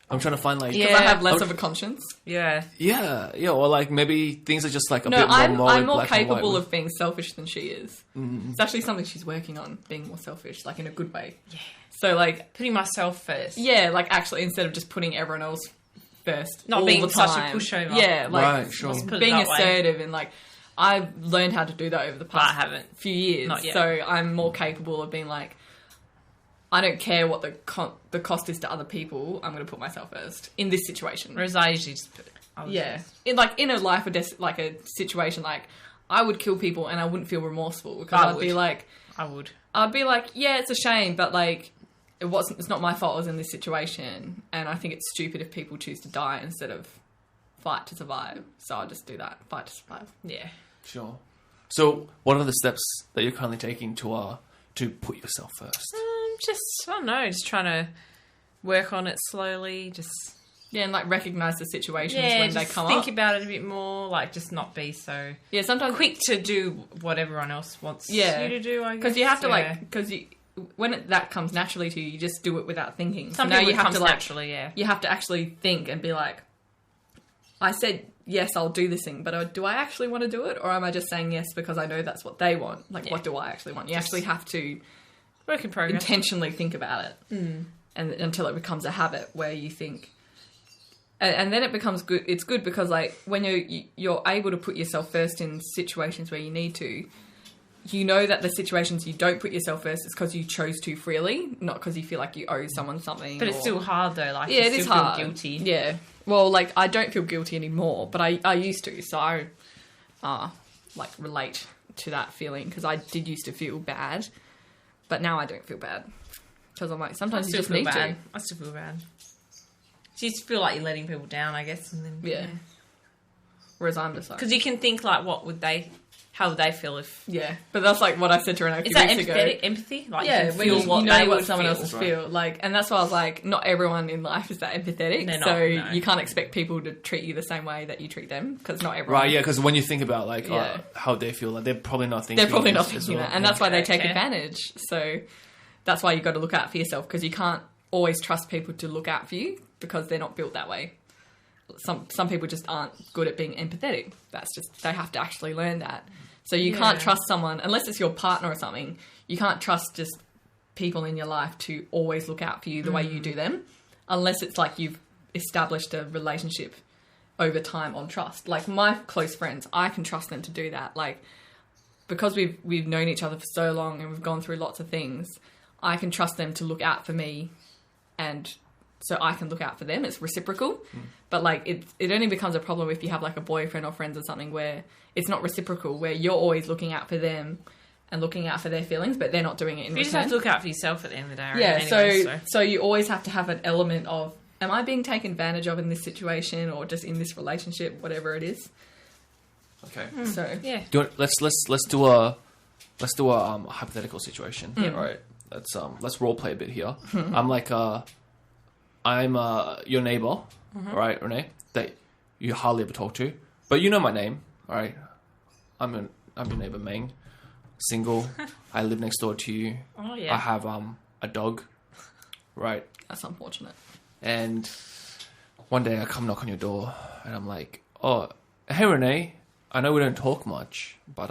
I'm trying to find like... Because I have less of a conscience. Yeah. Yeah, or like maybe things are just like a No, bit more I'm morally more black and white. capable of being selfish than she is. It's actually something she's working on, being more selfish, like in a good way. Yeah. So like... Putting myself first. Yeah, like actually instead of just putting everyone else first Not all being the such a time. pushover. Yeah, like Right, sure. Let's put it being that way. assertive and like... I've learned how to do that over the past I haven't. few years. Not yet. So I'm more capable of being like... I don't care what the cost is to other people. I'm going to put myself first in this situation. Whereas I usually just put... Yeah, in a life or like a situation, like I would kill people and I wouldn't feel remorseful because I'd be like, I'd be like, yeah, it's a shame, but like it's not my fault I was in this situation, and I think it's stupid if people choose to die instead of fight to survive. So I'll just do that, fight to survive. Yeah. Sure. So what are the steps that you're currently taking to put yourself first? Just, I don't know, just trying to work on it slowly, just... Yeah, and like recognise the situations Yeah, when they just come think up. about it a bit more, like just not be so Yeah, sometimes quick to do what everyone else wants you to do, I guess. because you have to Yeah. because when that comes naturally to you, you just do it without thinking. Some so now people you have it comes to like naturally, yeah. you have to actually think and be like, I said yes, I'll do this thing, but do I actually want to do it, or am I just saying yes because I know that's what they want? Like, what do I actually want? You actually have to Work in progress. intentionally think about it, and until it becomes a habit where you think, and then it becomes good. It's good because like when you're able to put yourself first in situations where you need to. You know that the situations you don't put yourself first is because you chose to freely, not because you feel like you owe someone something. But it's still hard though, like yeah, you it still is feel hard. guilty. Yeah. Well, like I don't feel guilty anymore, but I used to. So I like relate to that feeling because I did used to feel bad, but now I don't feel bad because I'm like sometimes you just need to. I still feel bad. So you just feel like you're letting people down, I guess, and then Yeah. Whereas I'm just like, because you can think like, how would they feel if? yeah, but that's like what I said to Renee a few Is that weeks ago. empathy? Like Yeah, you can when feel you what know they what would someone feel. else feel like, and that's why I was like, not everyone in life is that empathetic. They're not, so no. you can't expect people to treat you the same way that you treat them because not everyone. Right, yeah, because when you think about like Yeah. how they feel, like they're probably not thinking. They're probably not as thinking well. that, and that's why they take Okay. advantage. So that's why you got to look out for yourself because you can't always trust people to look out for you because they're not built that way. Some people just aren't good at being empathetic. That's just they have to actually learn that. So you can't trust someone unless it's your partner or something. You can't trust just people in your life to always look out for you the way you do them, unless it's like you've established a relationship over time on trust. Like my close friends, I can trust them to do that. Like because we've known each other for so long and we've gone through lots of things, I can trust them to look out for me, and so I can look out for them. It's reciprocal. But like it only becomes a problem if you have like a boyfriend or friends or something where it's not reciprocal, where you're always looking out for them and looking out for their feelings, but they're not doing it in You just return. have to look out for yourself at the end of the day. Yeah, Anyway, so you always have to have an element of, am I being taken advantage of in this situation or just in this relationship, whatever it is. Okay. So yeah. Let's do a hypothetical situation. Yeah. Right. Let's role play a bit here. I'm your neighbor, right, Renee, that you hardly ever talk to, but you know my name, all right? I'm your neighbor, Meng, single. I live next door to you. Oh yeah. I have a dog, right? that's unfortunate. And one day I come knock on your door, and I'm like, "Oh, hey Renee, I know we don't talk much, but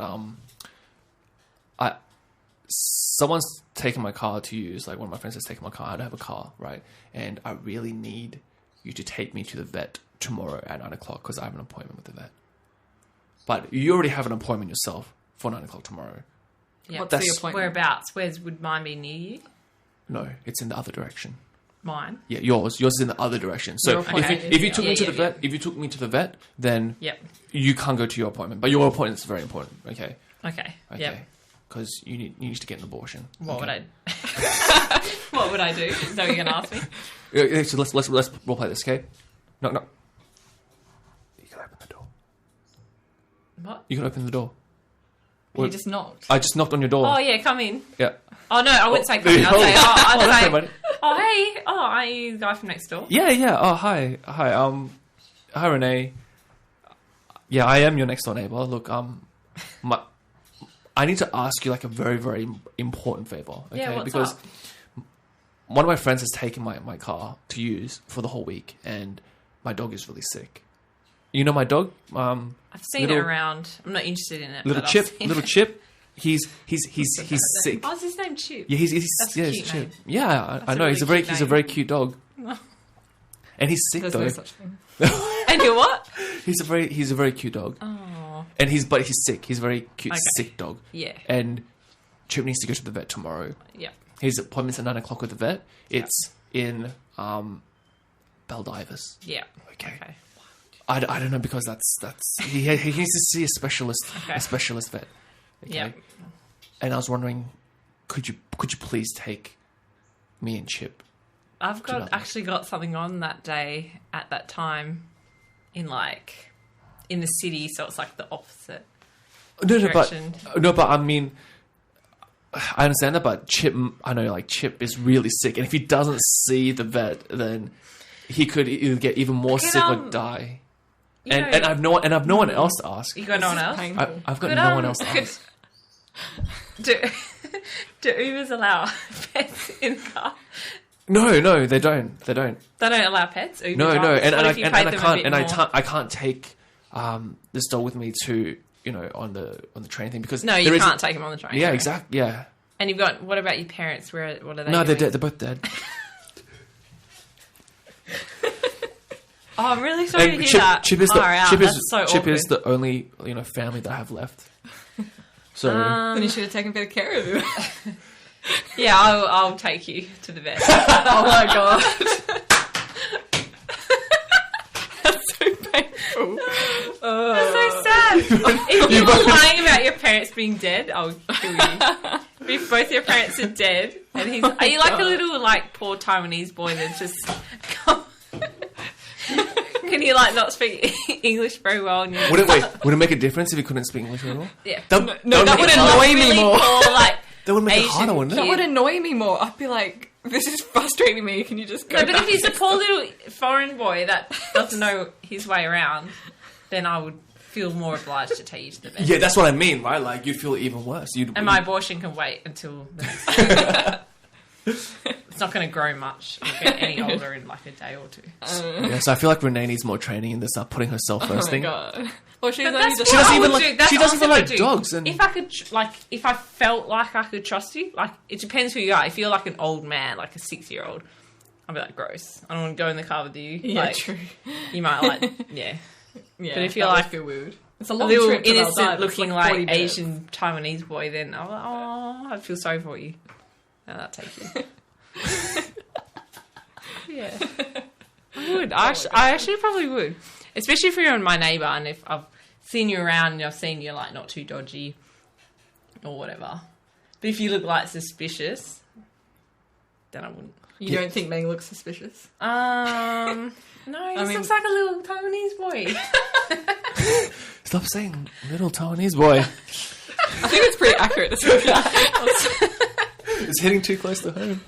someone's taken my car to use. Like one of my friends has taken my car. I don't have a car, right? And I really need you to take me to the vet tomorrow at 9 o'clock because I have an appointment with the vet. But you already have an appointment yourself for 9 o'clock tomorrow. Yeah. What's the appointment? Whereabouts? Would mine be near you? No, it's in the other direction. Mine? Yeah, yours is in the other direction. So Your appointment is- if you took me to the vet, if you took me to the vet, then Yep. you can't go to your appointment. But your appointment is very important. Okay. Okay. Okay. Yep. Because you need to get an abortion. What okay. would I? What would I do? Is that what you're gonna ask me? Yeah, so let's role play this, okay? No. You can open the door. What? You can open the door. You just knocked. I just knocked on your door. Oh yeah, come in. Yeah. Oh no, I wouldn't say come in. I'd say, I'd that's say, okay, buddy. oh hey, are you the guy from next door? Yeah. Oh, hi. Hi, Renee. Yeah, I am your next door neighbor. Look, I need to ask you like a very, very important favor. Okay? Yeah, what's because up? one of my friends has taken my car to use for the whole week, and my dog is really sick. You know my dog? I've seen it around. I'm not interested in it. Little but I've Chip. seen Little it. Chip. He's sick. Oh, is his name Chip? Yeah, he's That's a yeah, cute he's Chip. name. Yeah, I That's a know. really He's a very cute he's a name. very cute dog. And he's sick There's though. no such thing. And you're what? He's a very cute dog. Oh, And he's sick. He's a very cute, Okay. sick dog. yeah, And Chip needs to go to the vet tomorrow. yeah. His appointment's at 9 o'clock with the vet. It's in Baldivis. Yeah. Okay. Okay. I don't know because that's he needs to see a specialist Okay. vet. Okay. Yeah. And I was wondering, could you please take me and Chip? I've July. actually got something on that day at that time in the city, so it's like the opposite. No, Direction. but I mean, I understand that, but Chip, I know like Chip is really sick, and if he doesn't see the vet, then he could either get even more Can, sick or die. You And know- and I've no one else to ask. You got no one else? Painful. I've got Could, no one else to could- ask. Do Ubers allow pets in the car? No, they don't. They don't. They don't allow pets. Uber No, drivers? and What I if you and paid I them a can't bit and more? I can't take this dog with me to on the train thing because No, there you is- can't take them on the train. Yeah, no. exactly. Yeah. And you've got. What about your parents? What are they? No, they're doing? dead. They're both dead. Oh, I'm really sorry to hear that. Chip is Far out. Chip is That's so Chip awkward. is the only family that I have left. So Then you should have taken better care of him. Yeah, I'll take you to the vet. Oh my god. That's so painful. That's so sad. If you were lying about your parents being dead, I'll kill you. If both your parents are dead, and are you like a little poor Taiwanese boy that's just can you not speak English very well? And would it make a difference if he couldn't speak English at all? yeah. No, that would annoy me more. That would make it Asian harder, wouldn't it? That would annoy me more. I'd be like, this is frustrating me. Can you just go No, but back? if he's a poor little foreign boy that doesn't know his way around, then I would feel more obliged to take you to the vet. Yeah, that's what I mean, right? Like you'd feel even worse. And my abortion can wait until the next It's not going to grow much. It'll get any older in a day or two. Yeah, so I feel like Renee needs more training in this, putting herself first Oh my thing. god. Well, she's But only that's just. She what doesn't I even would like- do. That's she doesn't even honestly like what I do. dogs and- If I could, if I felt like I could trust you, it depends who you are. If you're like an old man, like a 6-year-old, I'd be like, gross. I don't want to go in the car with you. Yeah, true. You might yeah. Yeah, But if you're that would like feel weird. It's a a long little trip to innocent Valdivia. It's looking 40 like minutes. Asian Taiwanese boy, then I'm like, oh, I'd feel sorry for you. And I'd take you. Yeah. I would. I actually probably would. Especially if you're my neighbour and if I've seen you around and I've seen you're not too dodgy or whatever. But if you look suspicious, then I wouldn't. You don't think Meng looks suspicious? No, he just looks like a little Taiwanese boy. Stop saying little Taiwanese boy. I think it's pretty accurate. It's hitting too close to home.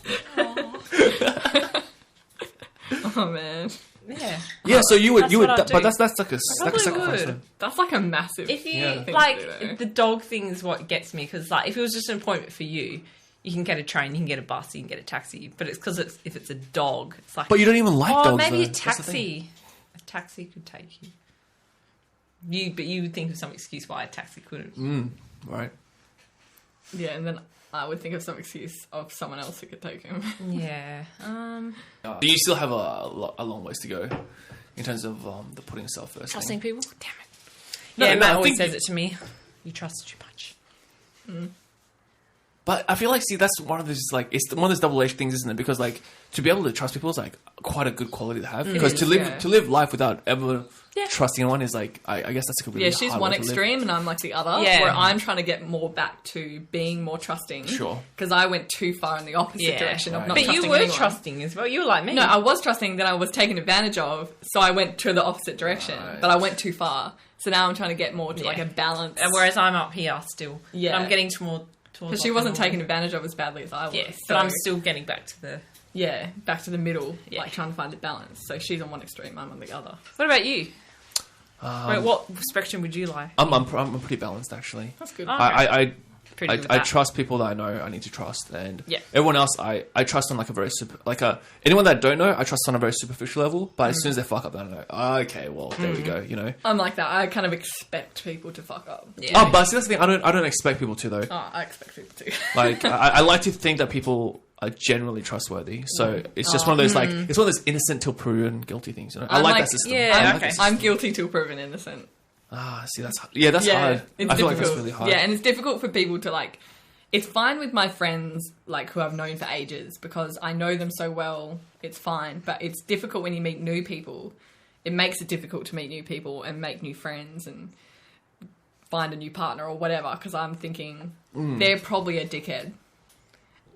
Oh man, Yeah. Yeah, so you would, That's you would, what I'd but do. that's like a probably sacrifice. would. Then. that's like a massive. If you Yeah. thing to do, though. the dog thing is what gets me because if it was just an appointment for you, you can get a train, you can get a bus, you can get a taxi. But it's because if it's a dog, it's like But you don't even like dogs. maybe though. a That's the thing. taxi. A taxi could take you. But you would think of some excuse why a taxi couldn't. Right. Yeah, and then I would think of some excuse of someone else who could take him. Yeah. Do you still have a long ways to go in terms of the putting yourself first? Trusting people? Damn it. No, Yeah, no, Matt I always think says it to me. You trust too much. But I feel like, see, that's one of those, like, it's one of those double-edged things, isn't it? Because, like, to be able to trust people is, like, quite a good quality to have. Because to live life without ever trusting anyone is, like, I guess that's a really she's hard one way to live. extreme and I'm like the other. Yeah. Where I'm trying to get more back to being more trusting. Sure. Because I went too far in the opposite direction of not But trusting you were anyone. trusting as well. You were like me. No, I was trusting, then I was taken advantage of, so I went to the opposite direction. Right. But I went too far. So now I'm trying to get more to like a balance. And whereas I'm up here still. Yeah. But I'm getting towards... Because she wasn't taken advantage of as badly as I was. Yes, so, but I'm still getting back to the... Yeah, back to the middle, Yeah. like trying to find the balance. So she's on one extreme, I'm on the other. What about you? Wait, what spectrum would you lie? I'm pretty balanced, actually. That's good. I Pretty good with I that. trust people that I know I need to trust, and Yeah. everyone else I trust on like a very anyone that I don't know I trust on a very superficial level. But as soon as they fuck up, then I know, okay, well there we go, you know. I'm like that. I kind of expect people to fuck up. Yeah. Oh, but see, that's the thing. I don't expect people to though. Oh, I expect people to. Like I like to think that people are generally trustworthy. So it's just one of those like it's one of those innocent till proven guilty things. You know, I I'm like like- that system. yeah, I like okay. that system. I'm guilty till proven innocent. See, that's hard. That's hard. It's I feel like difficult. that's really hard. Yeah, and it's difficult for people to like. It's fine with my friends, like who I've known for ages, because I know them so well. It's fine, but it's difficult when you meet new people. It makes it difficult to meet new people and make new friends and find a new partner or whatever. Because I'm thinking they're probably a dickhead,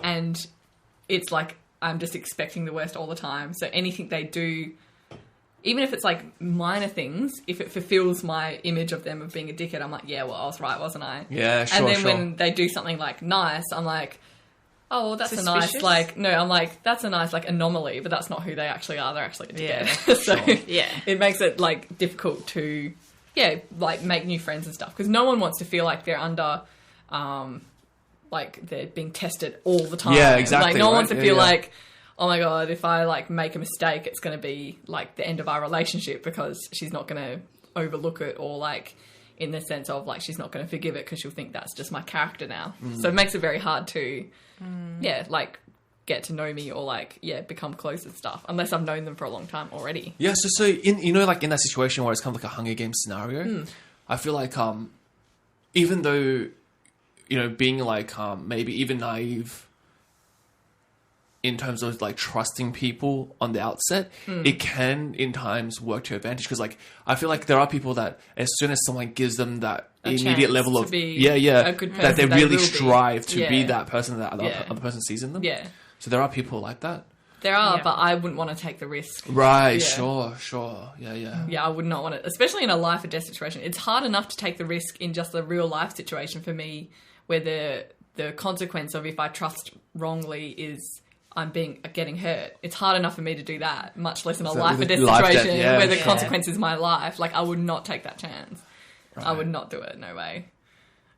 and it's like I'm just expecting the worst all the time. So anything they do. Even if it's like minor things, if it fulfills my image of them of being a dickhead, I'm like, yeah, well, I was right, wasn't I? Yeah, sure. And then when they do something like nice, I'm like, oh, well, that's a nice, Suspicious? like, no, I'm like, that's a nice, like, anomaly, but that's not who they actually are. They're actually a Yeah, dickhead. So Yeah. it makes it, like, difficult to, like, make new friends and stuff. Because no one wants to feel like they're under, like, they're being tested all the time. Yeah, exactly, Like, no one right? wants to Yeah, feel yeah. like, oh my God, if I, like, make a mistake, it's going to be, like, the end of our relationship because she's not going to overlook it or, like, in the sense of, like, she's not going to forgive it because she'll think that's just my character now. So it makes it very hard to, like, get to know me or, like, become close and stuff, unless I've known them for a long time already. Yeah, so in like in that situation where it's kind of like a Hunger Games scenario, I feel like even though being like maybe even naive in terms of like trusting people on the outset, it can in times work to your advantage because like I feel like there are people that as soon as someone gives them that immediate chance level to of be a good that they person, they really will be. strive to be Yeah. that person that the Yeah. other person sees in them. Yeah. So there are people like that. There are, Yeah. but I wouldn't want to take the risk. Right, Yeah. sure. Yeah. Yeah, I would not want it, especially in a life or death situation. It's hard enough to take the risk in just a real life situation for me, where the consequence of if I trust wrongly is I'm getting hurt. It's hard enough for me to do that, much less in a So life or death life, death, situation yeah. where the Yeah. consequence is my life. Like I would not take that chance. Right. I would not do it. No way.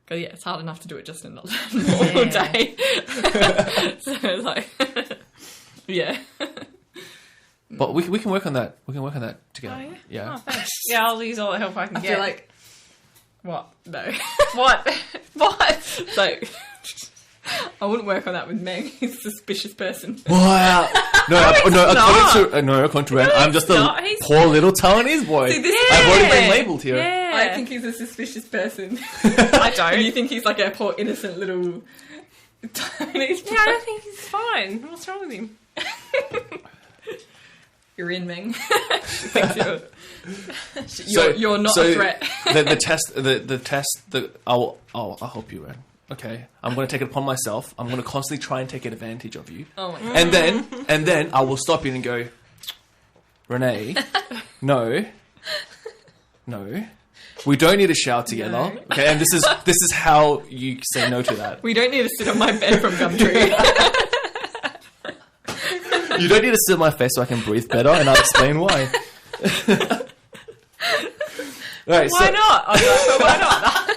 Because it's hard enough to do it just in a normal day. So it's like, yeah. But we can work on that. We can work on that together. Oh, Yeah. Oh, thanks. Yeah, I'll use all the help I can I get. feel like What? no. What? What? So I wouldn't work on that with Meg. He's a suspicious person. Wow. According to Ren, I'm just a not. He's- poor little Taiwanese boy. See, this- I've already been labelled here. Yeah. I think he's a suspicious person. I don't. And you think he's like a poor innocent little Taiwanese Yeah, I don't think he's fine. What's wrong with him? You're in, Meng. You're not a threat. the test. I'll help you, Ren. Okay, I'm going to take it upon myself. I'm going to constantly try and take advantage of you, Oh my God. and then I will stop you and go, Renee, no, we don't need to shout together. No. Okay, and this is how you say no to that. We don't need to sit on my bed from Gumtree. You don't need to sit on my face so I can breathe better, and I'll explain why. Right, Why not? I'm like, but why not?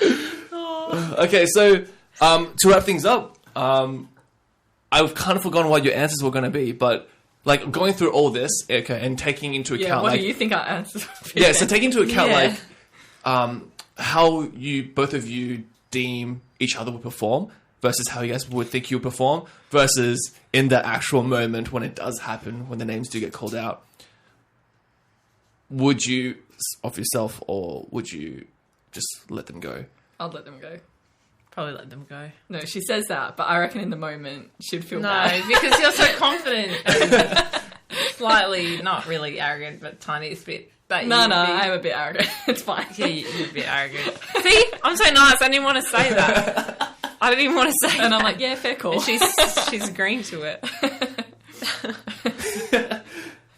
Okay, so to wrap things up, I've kind of forgotten what your answers were going to be, but like going through all this, okay, and taking into account, Yeah, what like, do you think our answers would be? yeah, so taking into account, Yeah. like, how both of you deem each other would perform versus how you guys would think you would perform versus in the actual moment when it does happen, when the names do get called out. Would you off yourself or would you just let them go? I'd let them go. Probably let them go. No, she says that, but I reckon in the moment she'd feel No, bad. because you're so confident. And slightly, not really arrogant, but tiniest bit. But No, you'd be- I'm a bit arrogant. It's fine. Yeah, you're a bit arrogant. See, I'm so nice. I didn't want to say that. I didn't even want to say And that. I'm like, yeah, fair call. And she's agreeing to it.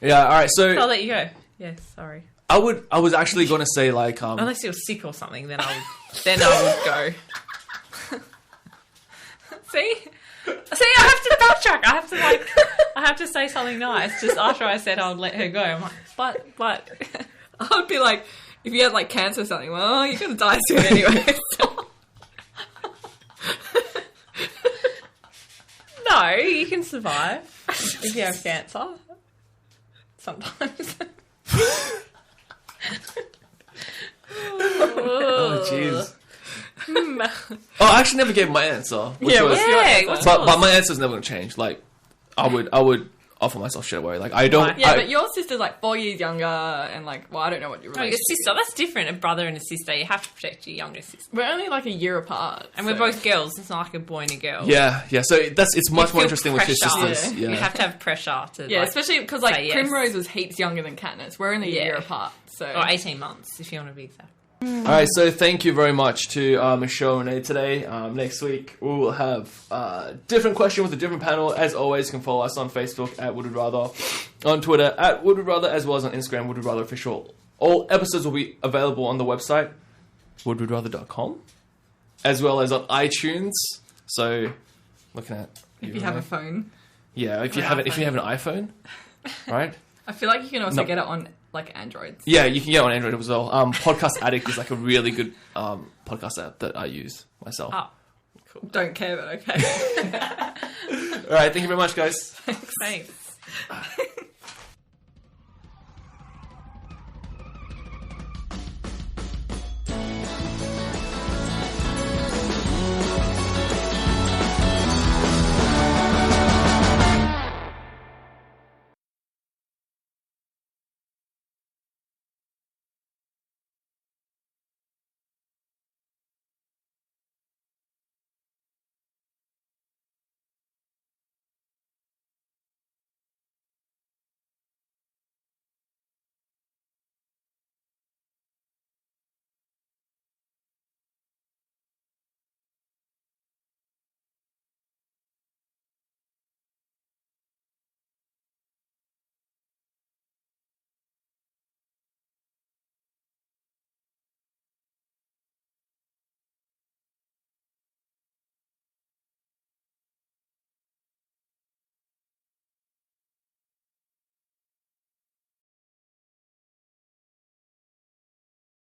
Yeah, all right. So I'll let you go. Yeah, sorry. I was actually going to say like Unless you're sick or something, then I would go. See, I have to backtrack. I have to say something nice just after I said I'd let her go. I'm like, but. I would be like, if you had like cancer or something, well, you're gonna die soon anyway. No, you can survive if you have cancer. Sometimes. oh jeez. Oh, I actually never gave my answer. Which was, what's your answer? what's but yours? my answer's never going to change. Like, I would offer myself straight away. Like, I don't. Right. Yeah, I- but your sister's like 4 years younger, and like, well, I don't know what your No, your relationship sister. That's different. A brother and a sister. You have to protect your younger sister. We're only like a year apart, And we're both girls. It's not like a boy and a girl. yeah. So it's much You more feel interesting with your pressure. sisters. Yeah. Yeah. You have to have pressure to. Yeah, like, especially because like say yes. Primrose was heaps younger than Katniss. We're only a Yeah. year apart, so or 18 months if you want to be exact. All right. So thank you very much to Michelle and Renee today. Next week we will have a different question with a different panel. As always, you can follow us on Facebook at Would Rather, on Twitter at Would Rather, as well as on Instagram Would Rather Official. All episodes will be available on the website woodwouldrather.com, as well as on iTunes. So, looking at if you have a phone, yeah, if you have an iPhone, right? I feel like you can also No. get it on like Androids. Yeah, you can get it on Android as well. Podcast Addict is like a really good podcast app that I use myself. Oh, Don't care, but okay. All right, thank you very much, guys. thanks.